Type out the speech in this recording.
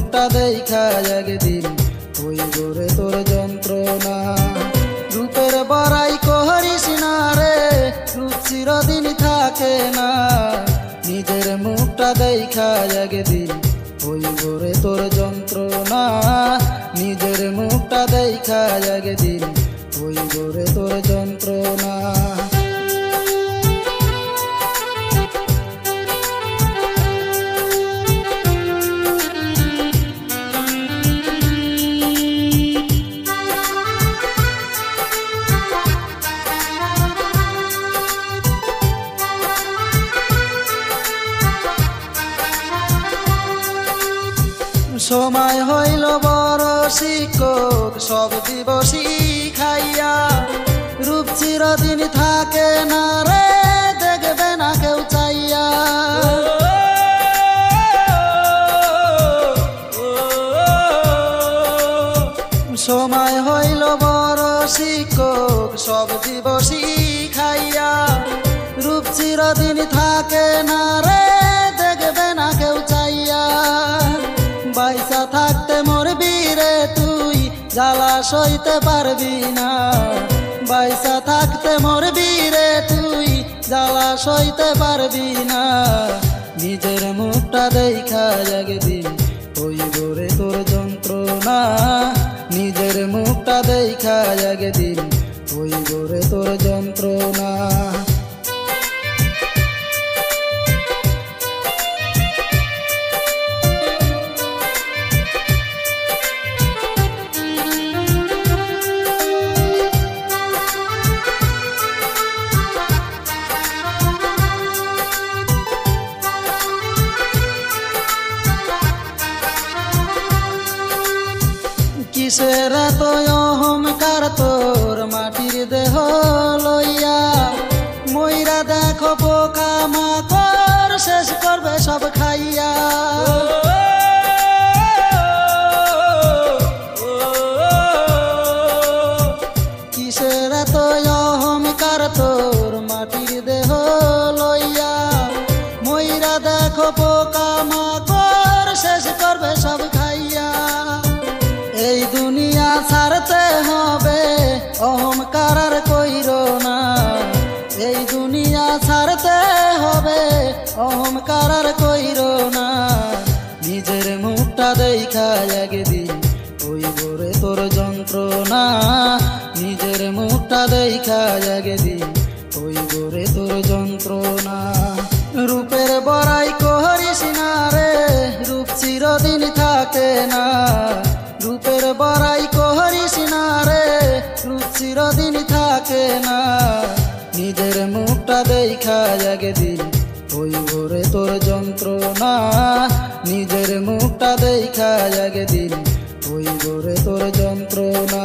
মুখটা দেখা একদিন হইব রে তোর যন্ত্রণা। রূপের বড়াই করিস না রে, রূপ চিরদিন থাকে না। নিজের মুখটা দেখা একদিন হইব রে তোর যন্ত্রণা। নিজের মুখটা দেখা একদিন হইব রে তোর যন্ত্রণা। সময় হইল বড় শিক্ষক, সব দিব শিখাইয়া। রূপ চিরদিন থাকে না রে, দেখবে না কেউ চাইয়া। সময় হইল বড় শিক্ষক, সব দিব শিখাইয়া। রূপ চিরদিন থাকে না রে, দেখবে না কেউ চাইয়া। পয়সা থাকতে মরবি রে তুই, জ্বালা সইতে পারবি না। পয়সা থাকতে মরবি রে তুই, জ্বালা সইতে পারবি না। নিজের মুখটা দেখা একদিন হইব রে তোর যন্ত্রণা। নিজের মুখটা দেখা একদিন হইব রে তোর যন্ত্রণা। কিসের এত অহংকার তোর মাটির দেহ লইয়া। ময়রা দেখো পোকা মাকড়, শেষ করবে সব খাইয়া। কিসের এত অহংকার তোর মাটির দেহ লইয়া। ময়রা দেখো পোকা মাকড়, শেষ করবে সব খাইয়া। এই দুনিয়া ছাড়তে হবে, অহংকার আর কইরো না। এই দুনিয়া ছাড়তে হবে, অহংকার আর কইরো না। নিজের মুখটা দেখা একদিন হইব রে তোর যন্ত্রণা। নিজের মুখটা দেখা একদিন হইব রে তোর যন্ত্রণা। রূপের বড়াই করিস না রে, রূপ চিরদিন থাকে না। রূপের বড়াই করিস না রে, রূপ চিরদিন থাকে না। নিজের মুখটা দেখা একদিন হইব রে তোর যন্ত্রণা। নিজের মুখটা দেখা একদিন হইব রে তোর যন্ত্রণা।